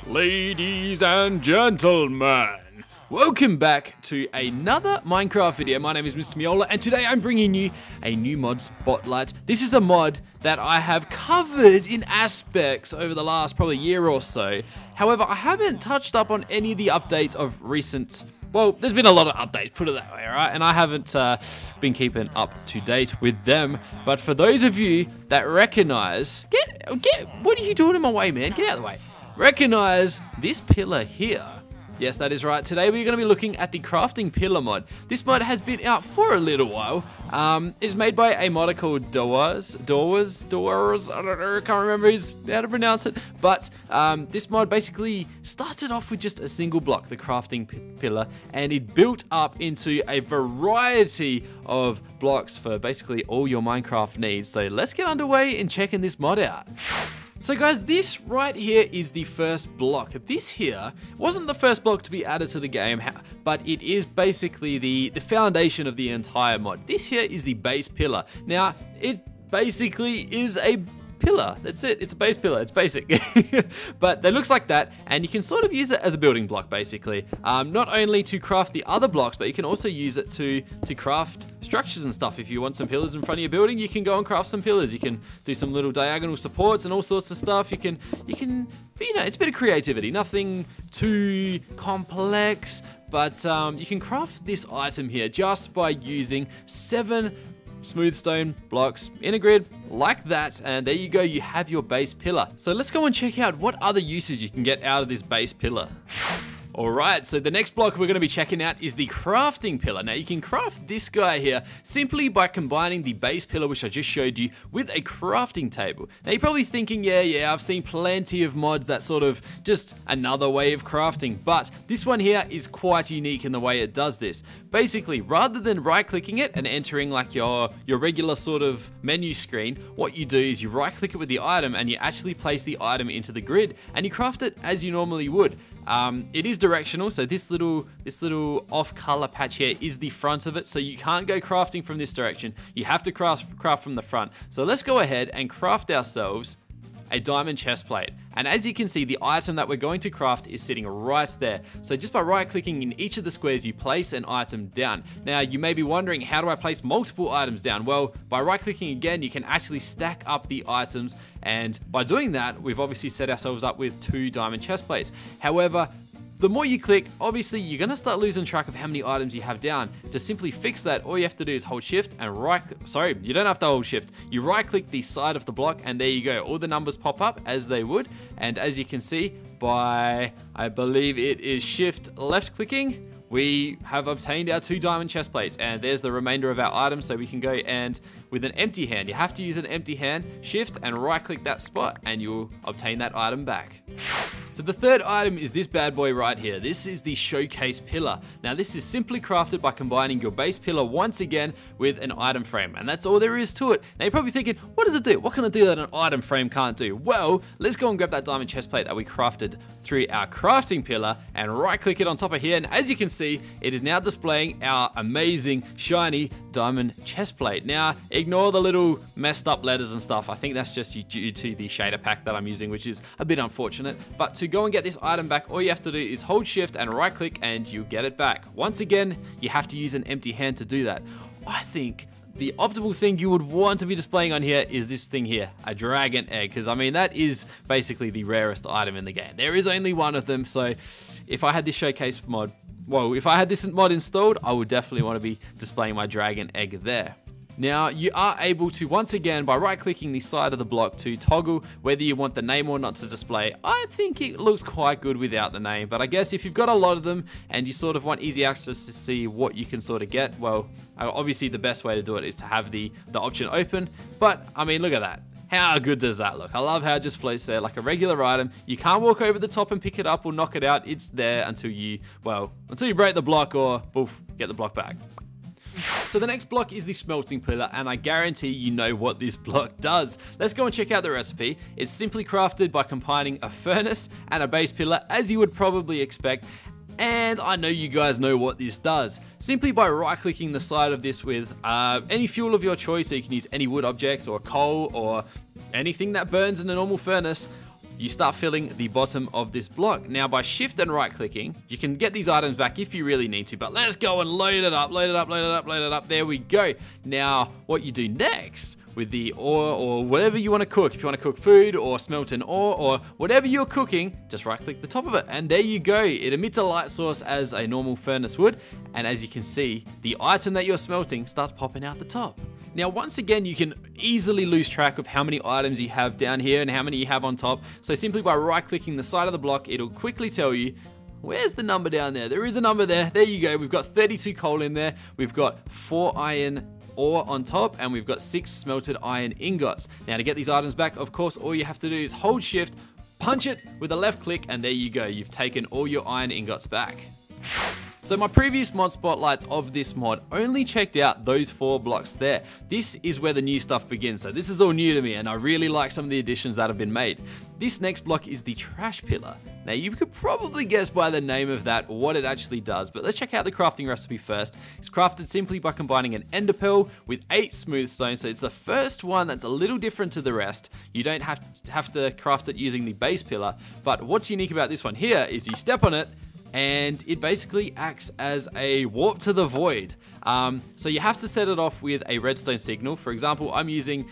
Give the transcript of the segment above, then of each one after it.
Ladies and gentlemen, welcome back to another Minecraft video. My name is Mr. Miola, and today I'm bringing you a new mod spotlight. This is a mod that I have covered in aspects over the last probably year or so. However, I haven't touched up on any of the updates of recent. Well, there's been a lot of updates, put it that way, right? And I haven't been keeping up to date with them. But for those of you that recognize, what are you doing in my way, man? Get out of the way. Recognize this pillar here. Yes, that is right. Today we're going to be looking at the Crafting Pillar mod. This mod has been out for a little while. It's made by a modder called Doors. I don't know, can't remember how to pronounce it. But this mod basically started off with just a single block, the Crafting Pillar, and it built up into a variety of blocks for basically all your Minecraft needs. So let's get underway in checking this mod out. So guys, this right here is the first block. This here wasn't the first block to be added to the game, but it is basically the foundation of the entire mod. This here is the base pillar. Now, it basically is a pillar. That's it. It's a base pillar. It's basic. But it looks like that, and you can sort of use it as a building block, basically. Not only to craft the other blocks, but you can also use it to craft structures and stuff. If you want some pillars in front of your building, you can go and craft some pillars. You can do some little diagonal supports and all sorts of stuff. You can, it's a bit of creativity. Nothing too complex, but you can craft this item here just by using 7 smooth stone blocks in a grid like that, and there you go, you have your base pillar. So let's go and check out what other usage you can get out of this base pillar. Alright, so the next block we're going to be checking out is the Crafting Pillar. Now you can craft this guy here simply by combining the base pillar, which I just showed you, with a crafting table. Now you're probably thinking, yeah, I've seen plenty of mods that sort of just another way of crafting, but this one here is quite unique in the way it does this. Basically, rather than right-clicking it and entering like your regular sort of menu screen, what you do is you right-click it with the item and you actually place the item into the grid and you craft it as you normally would. It is directional, so this little off color patch here is the front of it, so you can't go crafting from this direction. You have to craft from the front. So let's go ahead and craft ourselves a diamond chest plate. And as you can see, the item that we're going to craft is sitting right there. So just by right clicking in each of the squares, you place an item down. Now you may be wondering, how do I place multiple items down? Well, by right clicking again, you can actually stack up the items, and by doing that, we've obviously set ourselves up with 2 diamond chest plates. However, the more you click, obviously you're going to start losing track of how many items you have down. To simply fix that, all you have to do is hold shift and you don't have to hold shift. You right click the side of the block and there you go. All the numbers pop up as they would. And as you can see, by, I believe it is shift left clicking, we have obtained our 2 diamond chest plates, and there's the remainder of our items. So we can go and with an empty hand, you have to use an empty hand, shift and right click that spot and you'll obtain that item back. So the third item is this bad boy right here. This is the Showcase Pillar. Now this is simply crafted by combining your base pillar once again with an item frame, and that's all there is to it. Now you're probably thinking, what does it do? What can it do that an item frame can't do? Well, let's go and grab that diamond chest plate that we crafted through our Crafting Pillar and right click it on top of here, and as you can see, it is now displaying our amazing shiny diamond chest plate. Now ignore the little messed up letters and stuff. I think that's just due to the shader pack that I'm using, which is a bit unfortunate. But to go and get this item back, all you have to do is hold shift and right click and you get it back. Once again, you have to use an empty hand to do that. I think the optimal thing you would want to be displaying on here is this thing here, a dragon egg, because I mean that is basically the rarest item in the game. There is only one of them, so if I had this showcase mod, well, if I had this mod installed, I would definitely want to be displaying my dragon egg there. Now, you are able to, once again, by right-clicking the side of the block to toggle whether you want the name or not to display. I think it looks quite good without the name, but I guess if you've got a lot of them and you sort of want easy access to see what you can sort of get, well, obviously the best way to do it is to have the option open, but I mean, look at that. How good does that look? I love how it just floats there like a regular item. You can't walk over the top and pick it up or knock it out. It's there until you break the block or, poof, get the block back. So the next block is the Smelting Pillar, and I guarantee you know what this block does. Let's go and check out the recipe. It's simply crafted by combining a furnace and a base pillar, as you would probably expect. And I know you guys know what this does. Simply by right-clicking the side of this with any fuel of your choice, so you can use any wood objects or coal or anything that burns in a normal furnace, you start filling the bottom of this block. Now by shift and right clicking, you can get these items back if you really need to, but let's go and load it up, load it up, load it up, load it up. There we go. Now what you do next with the ore or whatever you want to cook, if you want to cook food or smelt an ore or whatever you're cooking, just right click the top of it and there you go. It emits a light source as a normal furnace would, and as you can see, the item that you're smelting starts popping out the top. Now once again, you can easily lose track of how many items you have down here and how many you have on top. So simply by right clicking the side of the block, it'll quickly tell you where's the number down there. There is a number there. There you go. We've got 32 coal in there. We've got 4 iron ore on top, and we've got 6 smelted iron ingots. Now to get these items back, of course, all you have to do is hold shift, punch it with a left click, and there you go. You've taken all your iron ingots back. So my previous mod spotlights of this mod only checked out those 4 blocks there. This is where the new stuff begins. So this is all new to me and I really like some of the additions that have been made. This next block is the trash pillar. Now you could probably guess by the name of that what it actually does, but let's check out the crafting recipe first. It's crafted simply by combining an ender pearl with 8 smooth stones. So it's the first one that's a little different to the rest. You don't have to craft it using the base pillar, but what's unique about this one here is you step on it and it basically acts as a warp to the void. So you have to set it off with a redstone signal. For example, I'm using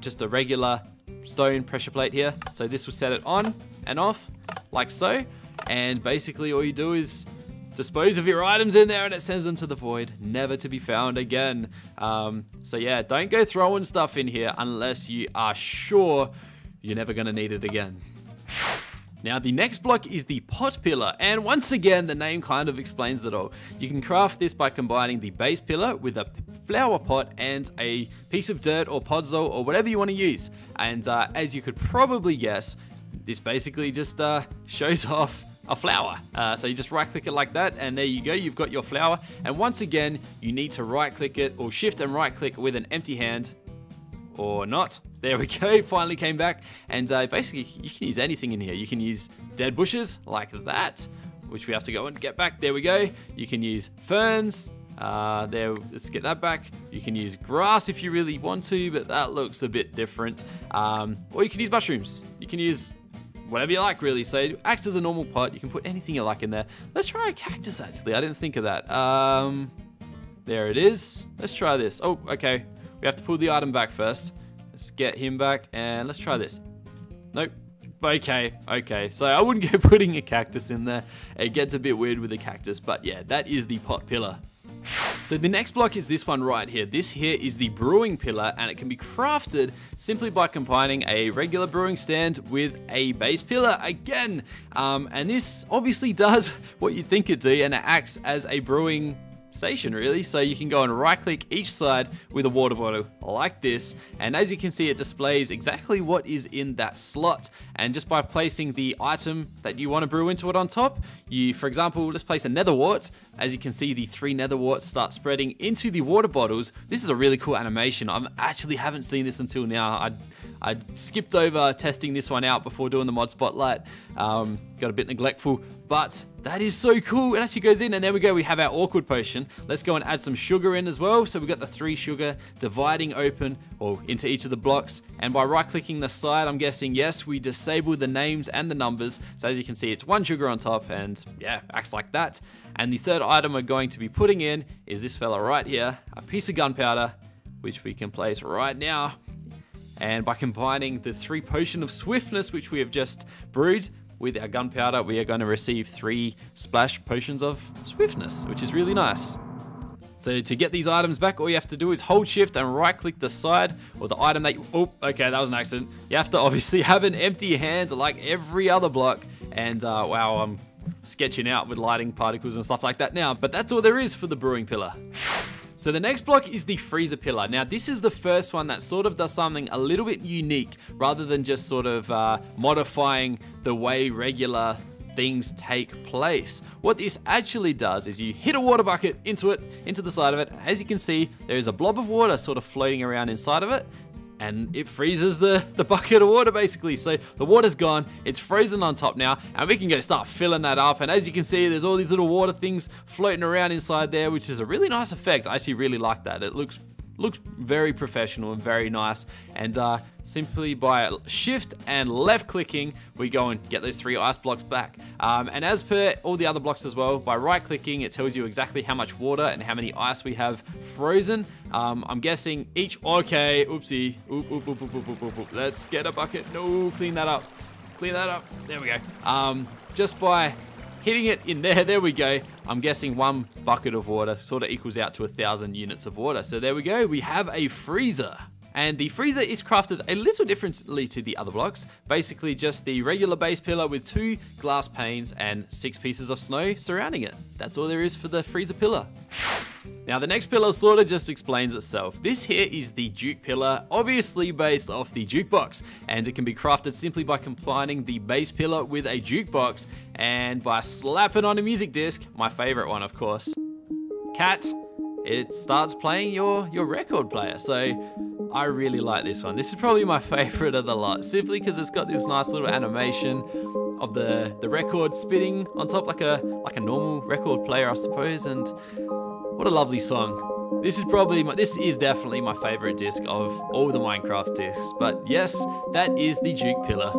just a regular stone pressure plate here. So this will set it on and off like so. And basically all you do is dispose of your items in there and it sends them to the void, never to be found again. So yeah, don't go throwing stuff in here unless you are sure you're never gonna need it again. Now the next block is the pot pillar, and once again the name kind of explains it all. You can craft this by combining the base pillar with a flower pot and a piece of dirt or podzol or whatever you want to use. And as you could probably guess, this basically just shows off a flower. So you just right click it like that and there you go, you've got your flower. And once again, you need to right click it or shift and right click with an empty hand or not. There we go, finally came back. And basically you can use anything in here. You can use dead bushes like that, which we have to go and get back. There we go. You can use ferns. There, let's get that back. You can use grass if you really want to, but that looks a bit different. Or you can use mushrooms. You can use whatever you like really. So it acts as a normal pot. You can put anything you like in there. Let's try a cactus actually. I didn't think of that. There it is. Let's try this. Oh, okay. We have to pull the item back first. Let's get him back and let's try this. Nope. Okay. So I wouldn't go putting a cactus in there. It gets a bit weird with a cactus, but yeah, that is the pot pillar. So the next block is this one right here. This here is the brewing pillar, and it can be crafted simply by combining a regular brewing stand with a base pillar again. And this obviously does what you'd think it do, and it acts as a brewing station really. So you can go and right click each side with a water bottle like this, and as you can see it displays exactly what is in that slot. And just by placing the item that you want to brew into it on top, you, for example, let's place a nether wart. As you can see, the 3 nether warts start spreading into the water bottles. This is a really cool animation. I actually haven't seen this until now. I skipped over testing this one out before doing the mod spotlight. Got a bit neglectful, but that is so cool. It actually goes in, and there we go. We have our awkward potion. Let's go and add some sugar in as well. So we've got the 3 sugar dividing open or into each of the blocks. And by right clicking the side, I'm guessing, yes, we disable the names and the numbers. So as you can see, it's 1 sugar on top, and yeah, acts like that. And the third item we're going to be putting in is this fella right here, a piece of gunpowder, which we can place right now. And by combining the 3 potion of swiftness, which we have just brewed, with our gunpowder, we are going to receive 3 splash potions of swiftness, which is really nice. So to get these items back, all you have to do is hold shift and right click the side or the item that you, oh, okay, that was an accident. You have to obviously have an empty hand like every other block. And wow, I'm sketching out with lighting particles and stuff like that now, but that's all there is for the brewing pillar. So the next block is the freezer pillar. Now this is the first one that sort of does something a little bit unique rather than just sort of modifying the way regular things take place. What this actually does is you hit a water bucket into the side of it. As you can see, there is a blob of water sort of floating around inside of it, and it freezes the bucket of water basically. So the water's gone, it's frozen on top now, and we can go start filling that up. And as you can see, there's all these little water things floating around inside there, which is a really nice effect. I actually really like that. It looks looks very professional and very nice. And simply by shift and left clicking, we go and get those 3 ice blocks back. And as per all the other blocks as well, by right clicking, it tells you exactly how much water and how many ice we have frozen. I'm guessing each, okay, oopsie, oop. Let's get a bucket. No, clean that up. Clean that up. There we go. Just by hitting it in there we go. I'm guessing 1 bucket of water sort of equals out to 1,000 units of water. So there we go. We have a freezer. And the freezer is crafted a little differently to the other blocks. Basically just the regular base pillar with 2 glass panes and 6 pieces of snow surrounding it. That's all there is for the freezer pillar. Now the next pillar sort of just explains itself. This here is the Juke Pillar, obviously based off the jukebox, and it can be crafted simply by combining the base pillar with a jukebox and by slapping on a music disc, my favorite one of course. Cat, it starts playing your record player. So I really like this one. This is probably my favorite of the lot, simply because it's got this nice little animation of the record spinning on top like a normal record player, I suppose. And what a lovely song. This is definitely my favorite disc of all the Minecraft discs. But yes, that is the Juke Pillar.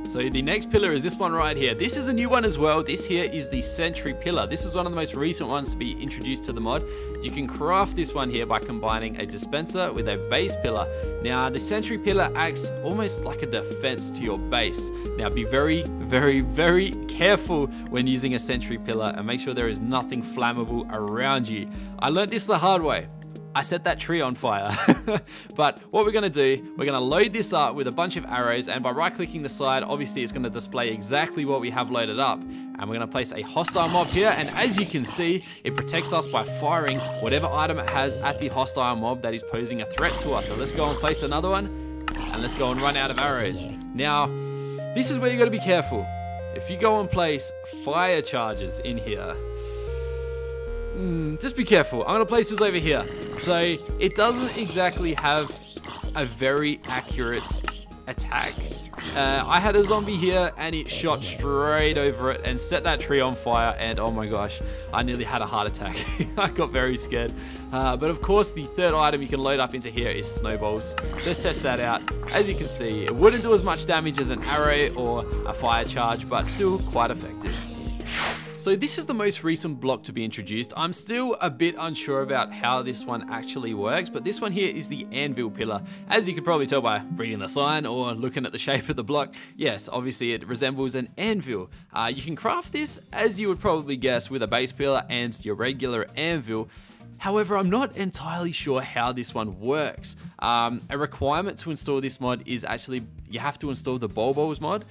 So the next pillar is this one right here. This is a new one as well. This here is the Sentry Pillar. This is one of the most recent ones to be introduced to the mod. You can craft this one here by combining a dispenser with a base pillar. Now the Sentry Pillar acts almost like a defense to your base. Now be very, very, very careful when using a Sentry Pillar and make sure there is nothing flammable around you. I learned this the hard way. I set that tree on fire. But what we're gonna do, we're gonna load this up with a bunch of arrows, and by right clicking the side, obviously it's gonna display exactly what we have loaded up. And we're gonna place a hostile mob here, and as you can see, it protects us by firing whatever item it has at the hostile mob that is posing a threat to us. So let's go and place another one, and let's go and run out of arrows. Now, this is where you gotta be careful. If you go and place fire charges in here, just be careful. I'm gonna place this over here. So it doesn't exactly have a very accurate attack. I had a zombie here and it shot straight over it and set that tree on fire, and oh my gosh, I nearly had a heart attack. I got very scared. But of course the third item you can load up into here is snowballs. Let's test that out. As you can see, it wouldn't do as much damage as an arrow or a fire charge, but still quite effective. So this is the most recent block to be introduced. I'm still a bit unsure about how this one actually works, but this one here is the Anvil Pillar. As you can probably tell by reading the sign or looking at the shape of the block, yes, obviously it resembles an anvil. You can craft this, as you would probably guess, with a base pillar and your regular anvil. However, I'm not entirely sure how this one works. A requirement to install this mod is actually, you have to install the Bulbos mod,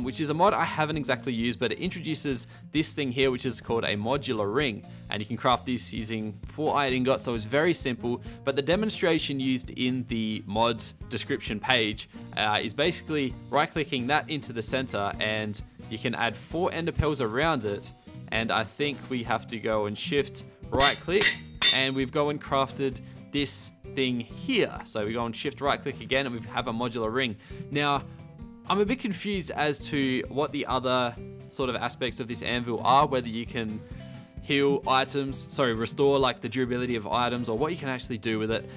which is a mod I haven't exactly used, but it introduces this thing here, which is called a modular ring. And you can craft this using 4 iron ingots, so it's very simple. But the demonstration used in the mod's description page is basically right-clicking that into the center, and you can add 4 ender pearls around it. And I think we have to go and shift right-click, and we've gone and crafted this thing here. So we go and shift right click again and we have a modular ring. Now, I'm a bit confused as to what the other sort of aspects of this anvil are, whether you can restore like the durability of items, or what you can actually do with it.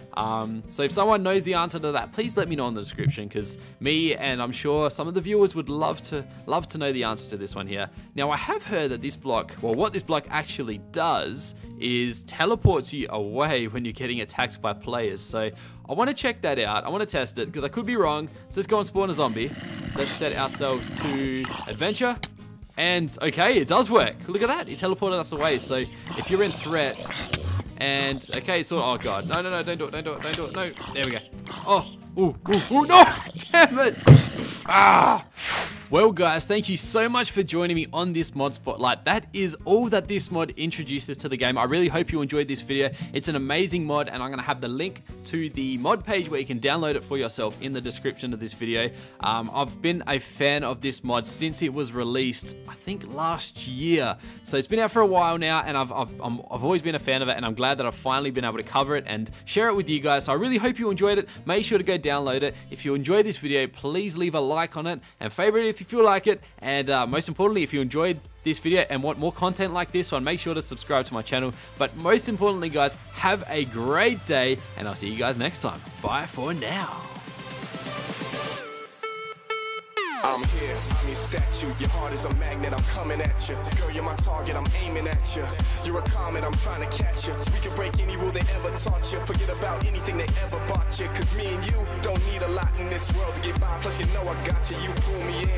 So if someone knows the answer to that, please let me know in the description, because me and I'm sure some of the viewers would love to know the answer to this one here. Now I have heard that this block, well, what this block actually does is teleports you away when you're getting attacked by players. So I want to check that out. I want to test it because I could be wrong. So let's go and spawn a zombie. Let's set ourselves to adventure. And okay, it does work. Look at that, it teleported us away. So if you're in threat, and okay, so oh god, no, don't do it, no, there we go. Oh, ooh, no, damn it! Ah. Well guys, thank you so much for joining me on this mod spotlight. That is all that this mod introduces to the game. I really hope you enjoyed this video. It's an amazing mod, and I'm going to have the link to the mod page where you can download it for yourself in the description of this video. I've been a fan of this mod since it was released, I think last year. So it's been out for a while now, and I've always been a fan of it, and I'm glad that I've finally been able to cover it and share it with you guys. So I really hope you enjoyed it. Make sure to go download it. If you enjoyed this video, please leave a like on it, and favorite if you feel like it, and most importantly, if you enjoyed this video and want more content like this one, make sure to subscribe to my channel. But most importantly, guys, have a great day, and I'll see you guys next time. Bye for now. I'm here, I'm your statue. Your heart is a magnet, I'm coming at you. Girl, you're my target, I'm aiming at you. You're a comet, I'm trying to catch you. We can break any rule they ever taught you. Forget about anything they ever bought you. Cause me and you don't need a lot in this world to get by. Plus you know I got you, you pull me in.